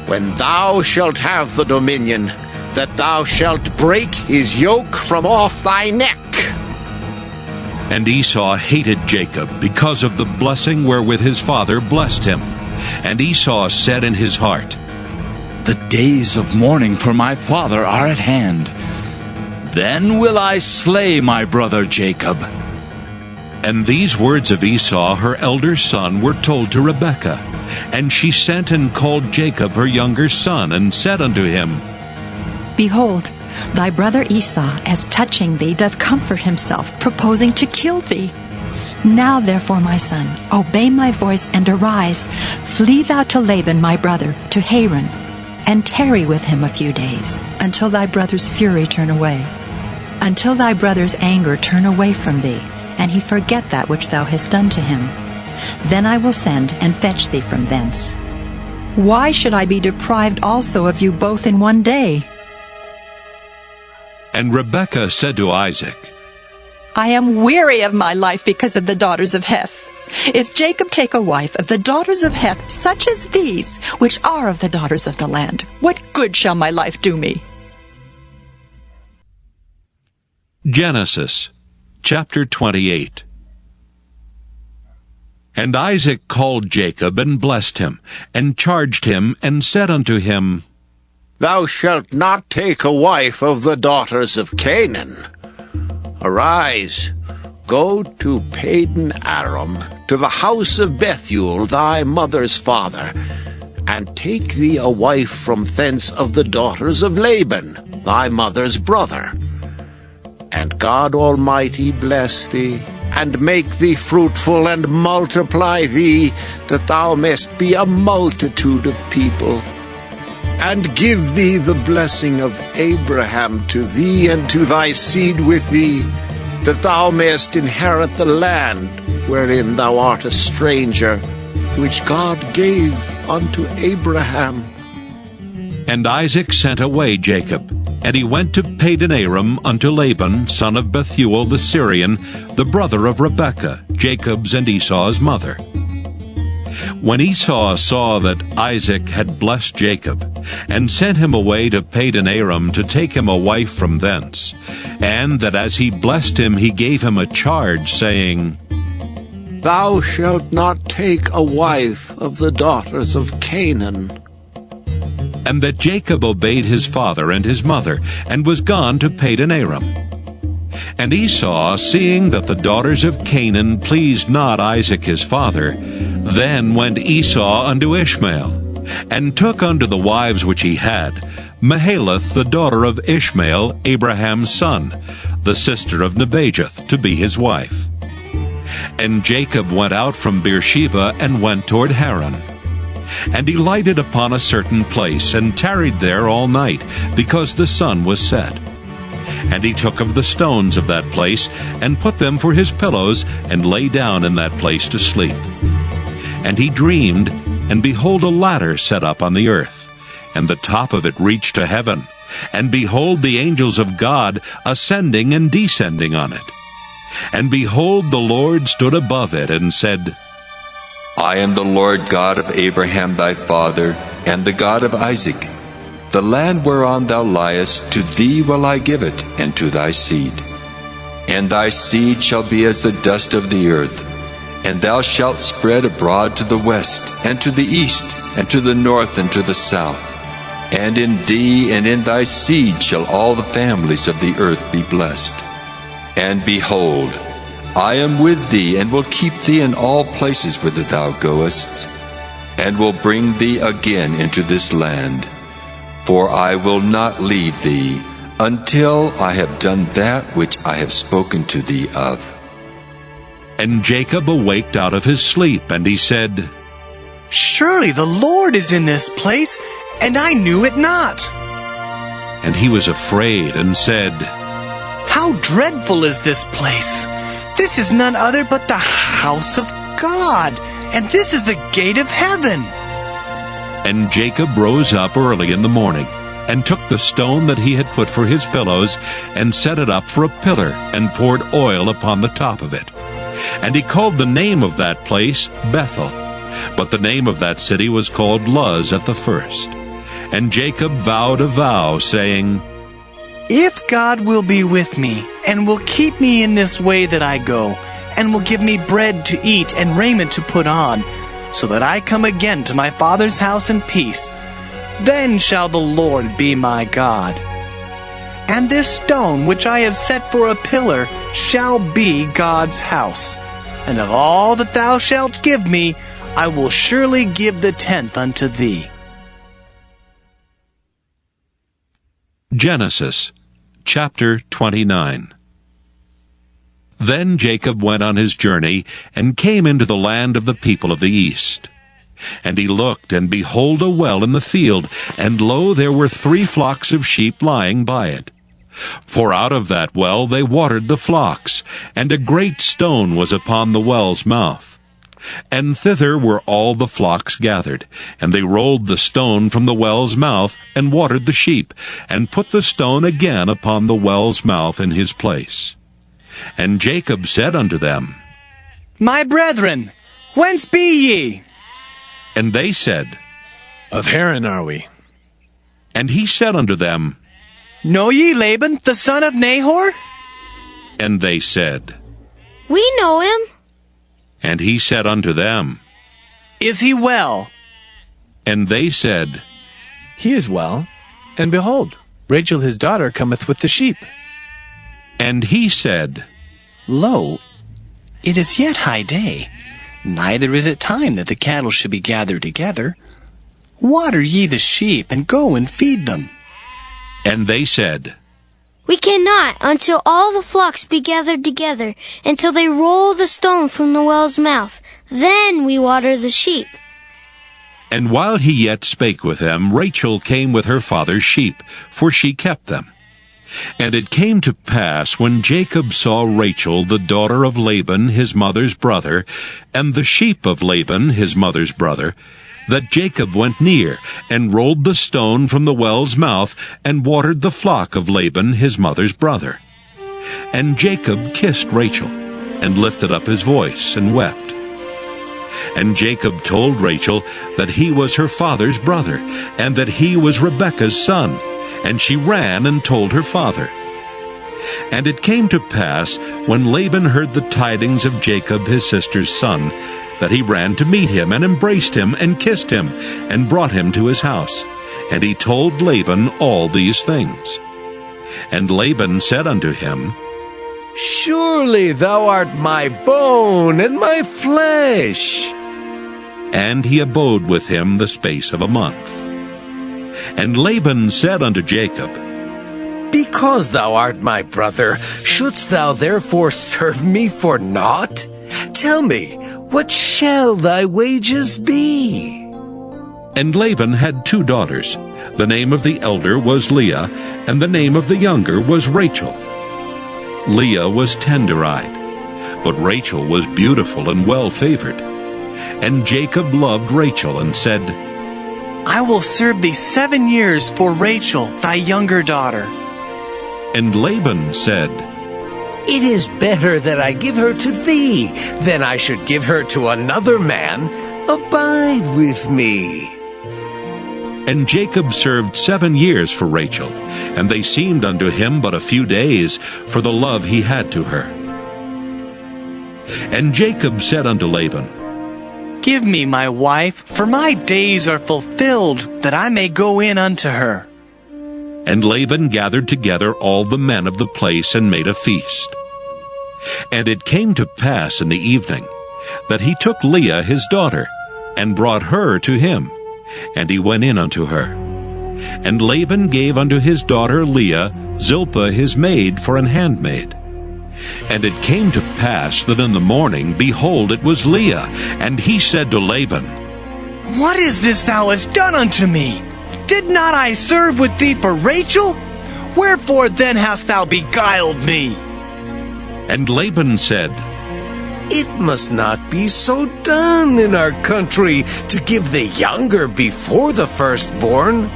when thou shalt have the dominion, that thou shalt break his yoke from off thy neck. And Esau hated Jacob because of the blessing wherewith his father blessed him. And Esau said in his heart, The days of mourning for my father are at hand. Then will I slay my brother Jacob. And these words of Esau, her elder son, were told to Rebekah. And she sent and called Jacob her younger son, and said unto him, Behold, thy brother Esau, as touching thee, doth comfort himself, proposing to kill thee. Now therefore, my son, obey my voice, and arise. Flee thou to Laban my brother, to Haran, and tarry with him a few days, until thy brother's fury turn away, until thy brother's anger turn away from thee, and he forget that which thou hast done to him. Then I will send and fetch thee from thence. Why should I be deprived also of you both in one day? And Rebekah said to Isaac, I am weary of my life because of the daughters of Heth. If Jacob take a wife of the daughters of Heth, such as these, which are of the daughters of the land, what good shall my life do me? Genesis chapter 28. And Isaac called Jacob, and blessed him, and charged him, and said unto him, Thou shalt not take a wife of the daughters of Canaan. Arise, go to Padan Aram, to the house of Bethuel, thy mother's father, and take thee a wife from thence of the daughters of Laban, thy mother's brother. And God Almighty bless thee, and make thee fruitful, and multiply thee, that thou mayst be a multitude of people. And give thee the blessing of Abraham to thee and to thy seed with thee, that thou mayst inherit the land wherein thou art a stranger, which God gave unto Abraham. And Isaac sent away Jacob, and he went to Padan Aram unto Laban, son of Bethuel the Syrian, the brother of Rebekah, Jacob's and Esau's mother. When Esau saw that Isaac had blessed Jacob, and sent him away to Padan Aram to take him a wife from thence, and that as he blessed him he gave him a charge, saying, Thou shalt not take a wife of the daughters of Canaan. And that Jacob obeyed his father and his mother, and was gone to Padan Aram. And Esau, seeing that the daughters of Canaan pleased not Isaac his father, then went Esau unto Ishmael, and took unto the wives which he had Mahalath the daughter of Ishmael, Abraham's son, the sister of Nebajoth, to be his wife. And Jacob went out from Beersheba, and went toward Haran. And he lighted upon a certain place, and tarried there all night, because the sun was set. And he took of the stones of that place, and put them for his pillows, and lay down in that place to sleep. And he dreamed, and behold, a ladder set up on the earth, and the top of it reached to heaven. And behold, the angels of God ascending and descending on it. And behold, the Lord stood above it, and said, I am the Lord God of Abraham thy father, and the God of Isaac. The land whereon thou liest, to thee will I give it, and to thy seed. And thy seed shall be as the dust of the earth, and thou shalt spread abroad to the west, and to the east, and to the north, and to the south. And in thee and in thy seed shall all the families of the earth be blessed. And behold, I am with thee, and will keep thee in all places whither thou goest, and will bring thee again into this land. For I will not leave thee, until I have done that which I have spoken to thee of. And Jacob awaked out of his sleep, and he said, Surely the Lord is in this place, and I knew it not. And he was afraid, and said, How dreadful is this place! This is none other but the house of God, and this is the gate of heaven. And Jacob rose up early in the morning, and took the stone that he had put for his pillows, and set it up for a pillar, and poured oil upon the top of it. And he called the name of that place Bethel. But the name of that city was called Luz at the first. And Jacob vowed a vow, saying, If God will be with me, and will keep me in this way that I go, and will give me bread to eat and raiment to put on, so that I come again to my father's house in peace, then shall the Lord be my God. And this stone which I have set for a pillar shall be God's house. And of all that thou shalt give me, I will surely give the 10th unto thee. Genesis chapter 29. Then Jacob went on his journey, and came into the land of the people of the east. And he looked, and behold a well in the field, and lo, there were 3 flocks of sheep lying by it. For out of that well they watered the flocks, and a great stone was upon the well's mouth. And thither were all the flocks gathered, and they rolled the stone from the well's mouth, and watered the sheep, and put the stone again upon the well's mouth in his place. And Jacob said unto them, My brethren, whence be ye? And they said, Of Haran are we. And he said unto them, Know ye Laban, the son of Nahor? And they said, We know him. And he said unto them, Is he well? And they said, He is well, and behold, Rachel his daughter cometh with the sheep. And he said, Lo, it is yet high day, neither is it time that the cattle should be gathered together. Water ye the sheep, and go and feed them. And they said, We cannot until all the flocks be gathered together, until they roll the stone from the well's mouth. Then we water the sheep. And while he yet spake with them, Rachel came with her father's sheep, for she kept them. And it came to pass, when Jacob saw Rachel, the daughter of Laban his mother's brother, and the sheep of Laban his mother's brother, that Jacob went near, and rolled the stone from the well's mouth, and watered the flock of Laban his mother's brother. And Jacob kissed Rachel, and lifted up his voice, and wept. And Jacob told Rachel that he was her father's brother, and that he was Rebekah's son. And she ran and told her father. And it came to pass, when Laban heard the tidings of Jacob his sister's son, that he ran to meet him, and embraced him, and kissed him, and brought him to his house. And he told Laban all these things. And Laban said unto him, Surely thou art my bone and my flesh. And he abode with him the space of a month. And Laban said unto Jacob, Because thou art my brother, shouldst thou therefore serve me for naught? Tell me, what shall thy wages be? And Laban had 2 daughters. The name of the elder was Leah, and the name of the younger was Rachel. Leah was tender-eyed, but Rachel was beautiful and well-favored. And Jacob loved Rachel, and said, I will serve thee 7 years for Rachel, thy younger daughter. And Laban said, It is better that I give her to thee, than I should give her to another man. Abide with me. And Jacob served 7 years for Rachel, and they seemed unto him but a few days, for the love he had to her. And Jacob said unto Laban, Give me my wife, for my days are fulfilled, that I may go in unto her. And Laban gathered together all the men of the place, and made a feast. And it came to pass in the evening, that he took Leah his daughter, and brought her to him, and he went in unto her. And Laban gave unto his daughter Leah Zilpah his maid for an handmaid. And it came to pass that in the morning, behold, it was Leah. And he said to Laban, What is this thou hast done unto me? Did not I serve with thee for Rachel? Wherefore then hast thou beguiled me? And Laban said, It must not be so done in our country to give the younger before the firstborn.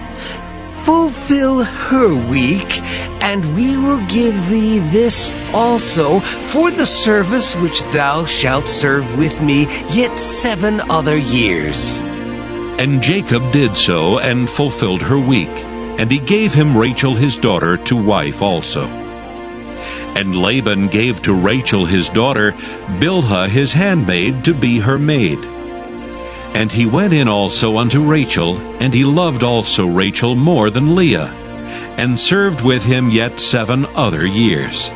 Fulfill her week, and we will give thee this also for the service which thou shalt serve with me yet 7 other years. And Jacob did so, and fulfilled her week, and he gave him Rachel his daughter to wife also. And Laban gave to Rachel his daughter Bilhah his handmaid to be her maid. And he went in also unto Rachel, and he loved also Rachel more than Leah, and served with him yet 7 other years.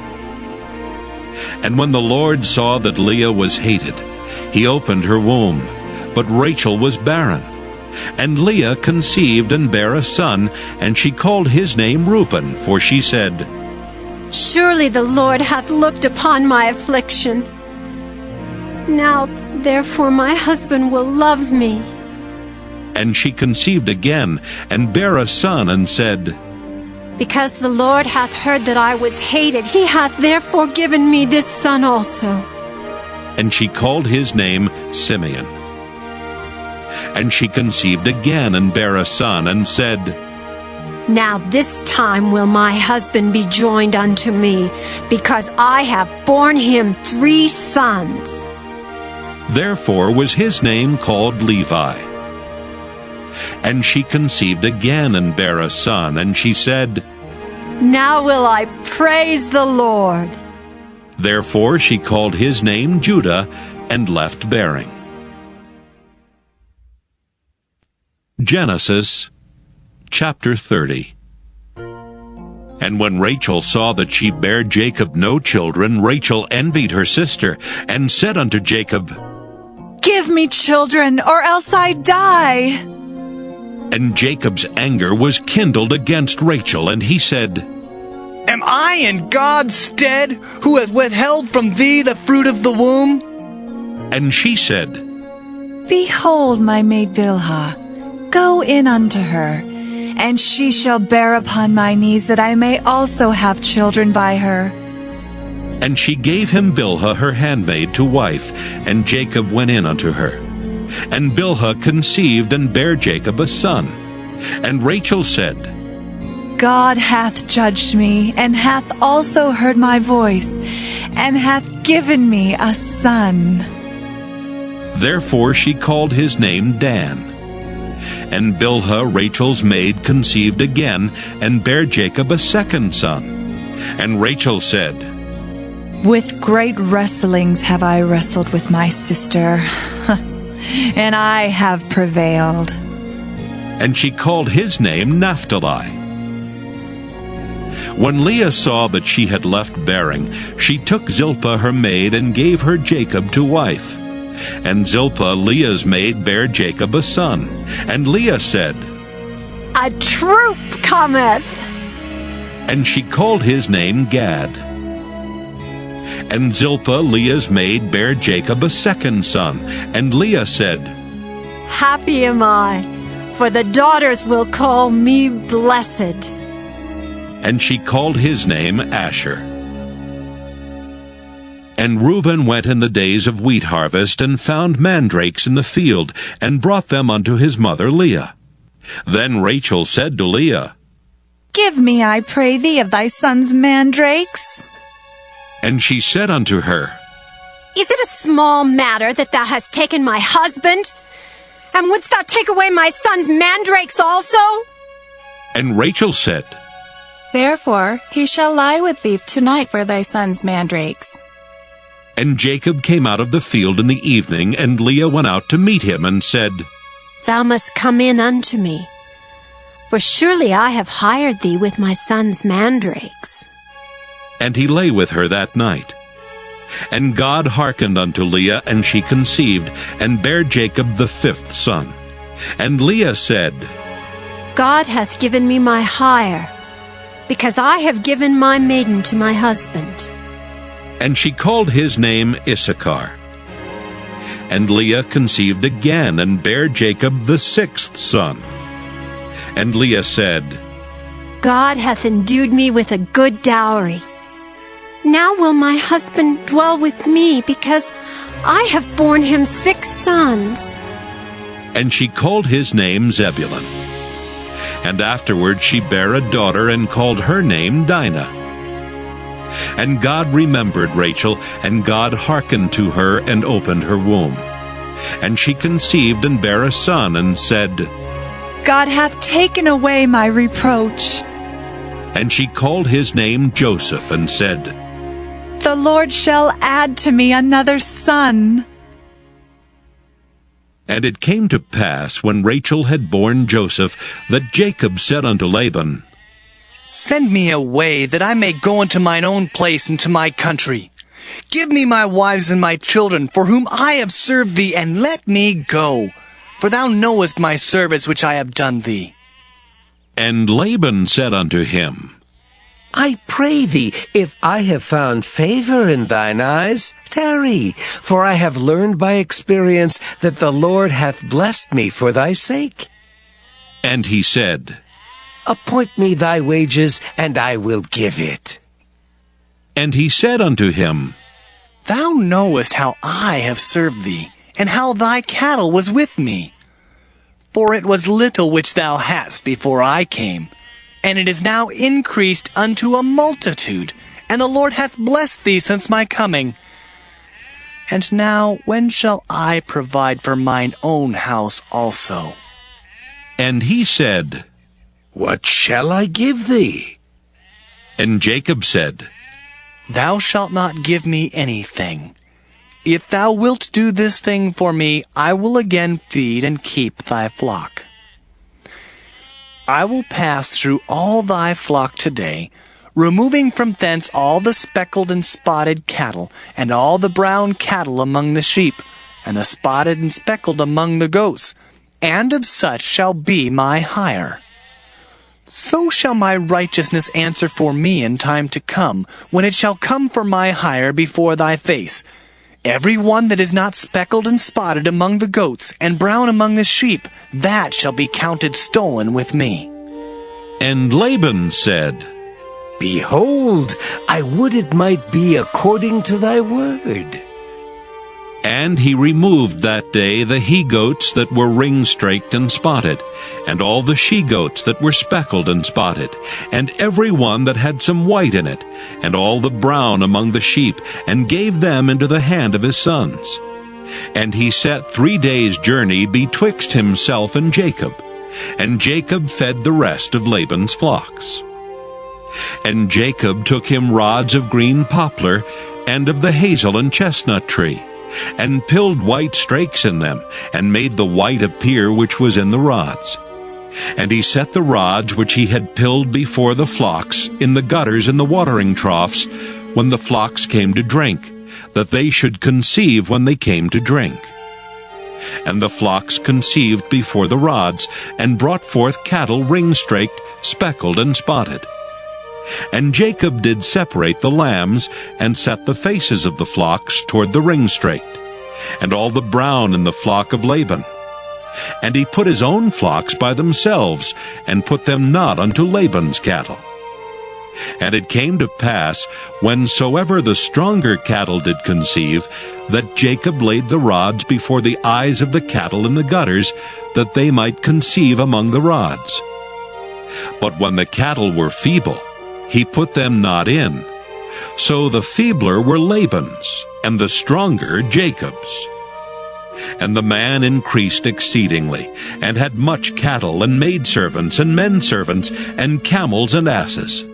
And when the Lord saw that Leah was hated, he opened her womb, but Rachel was barren. And Leah conceived and bare a son, and she called his name Reuben, for she said, Surely the Lord hath looked upon my affliction. Now, therefore, my husband will love me. And she conceived again, and bare a son, and said, Because the Lord hath heard that I was hated, he hath therefore given me this son also. And she called his name Simeon. And she conceived again, and bare a son, and said, Now this time will my husband be joined unto me, because I have borne him 3 sons. Therefore was his name called Levi. And she conceived again, and bare a son, and she said, Now will I praise the Lord. Therefore she called his name Judah, and left bearing. Genesis chapter 30. And when Rachel saw that she bare Jacob no children, Rachel envied her sister, and said unto Jacob, Give me children, or else I die. And Jacob's anger was kindled against Rachel, and he said, Am I in God's stead, who hath withheld from thee the fruit of the womb? And she said, Behold my maid Bilhah, go in unto her, and she shall bear upon my knees, that I may also have children by her. And she gave him Bilhah her handmaid to wife, and Jacob went in unto her. And Bilhah conceived and bare Jacob a son. And Rachel said, God hath judged me, and hath also heard my voice, and hath given me a son. Therefore she called his name Dan. And Bilhah Rachel's maid conceived again, and bare Jacob a second son. And Rachel said, With great wrestlings have I wrestled with my sister, and I have prevailed. And she called his name Naphtali. When Leah saw that she had left bearing, she took Zilpah her maid, and gave her Jacob to wife. And Zilpah Leah's maid bare Jacob a son. And Leah said, A troop cometh. And she called his name Gad. And Zilpah Leah's maid bare Jacob a second son. And Leah said, Happy am I, for the daughters will call me blessed. And she called his name Asher. And Reuben went in the days of wheat harvest, and found mandrakes in the field, and brought them unto his mother Leah. Then Rachel said to Leah, Give me, I pray thee, of thy son's mandrakes. And she said unto her, Is it a small matter that thou hast taken my husband? And wouldst thou take away my son's mandrakes also? And Rachel said, Therefore he shall lie with thee tonight for thy son's mandrakes. And Jacob came out of the field in the evening, and Leah went out to meet him, and said, Thou must come in unto me, for surely I have hired thee with my son's mandrakes. And he lay with her that night. And God hearkened unto Leah, and she conceived, and bare Jacob the 5th son. And Leah said, God hath given me my hire, because I have given my maiden to my husband. And she called his name Issachar. And Leah conceived again, and bare Jacob the 6th son. And Leah said, God hath endued me with a good dowry. Now will my husband dwell with me, because I have borne him 6 sons. And she called his name Zebulun. And afterward she bare a daughter, and called her name Dinah. And God remembered Rachel, and God hearkened to her, and opened her womb. And she conceived, and bare a son, and said, God hath taken away my reproach. And she called his name Joseph, and said, The Lord shall add to me another son. And it came to pass, when Rachel had borne Joseph, that Jacob said unto Laban, Send me away, that I may go unto mine own place and to my country. Give me my wives and my children, for whom I have served thee, and let me go. For thou knowest my service which I have done thee. And Laban said unto him, I pray thee, if I have found favor in thine eyes, tarry, for I have learned by experience that the Lord hath blessed me for thy sake. And he said, Appoint me thy wages, and I will give it. And he said unto him, Thou knowest how I have served thee, and how thy cattle was with me. For it was little which thou hadst before I came, and it is now increased unto a multitude, and the Lord hath blessed thee since my coming. And now when shall I provide for mine own house also? And he said, What shall I give thee? And Jacob said, Thou shalt not give me anything. If thou wilt do this thing for me, I will again feed and keep thy flock. I will pass through all thy flock today, removing from thence all the speckled and spotted cattle, and all the brown cattle among the sheep, and the spotted and speckled among the goats, and of such shall be my hire. So shall my righteousness answer for me in time to come, when it shall come for my hire before thy face. Every one that is not speckled and spotted among the goats, and brown among the sheep, that shall be counted stolen with me. And Laban said, Behold, I would it might be according to thy word. And he removed that day the he-goats that were ring-straked and spotted, and all the she-goats that were speckled and spotted, and every one that had some white in it, and all the brown among the sheep, and gave them into the hand of his sons. And he set 3 days' journey betwixt himself and Jacob, and Jacob fed the rest of Laban's flocks. And Jacob took him rods of green poplar, and of the hazel and chestnut tree, and pilled white strakes in them, and made the white appear which was in the rods. And he set the rods which he had pilled before the flocks in the gutters in the watering troughs, when the flocks came to drink, that they should conceive when they came to drink. And the flocks conceived before the rods, and brought forth cattle ring-straked, speckled, and spotted. And Jacob did separate the lambs, and set the faces of the flocks toward the ring-straked, and all the brown in the flock of Laban. And he put his own flocks by themselves, and put them not unto Laban's cattle. And it came to pass, whensoever the stronger cattle did conceive, that Jacob laid the rods before the eyes of the cattle in the gutters, that they might conceive among the rods. But when the cattle were feeble, he put them not in. So the feebler were Laban's, and the stronger Jacob's. And the man increased exceedingly, and had much cattle, and maidservants, and menservants, and camels and asses.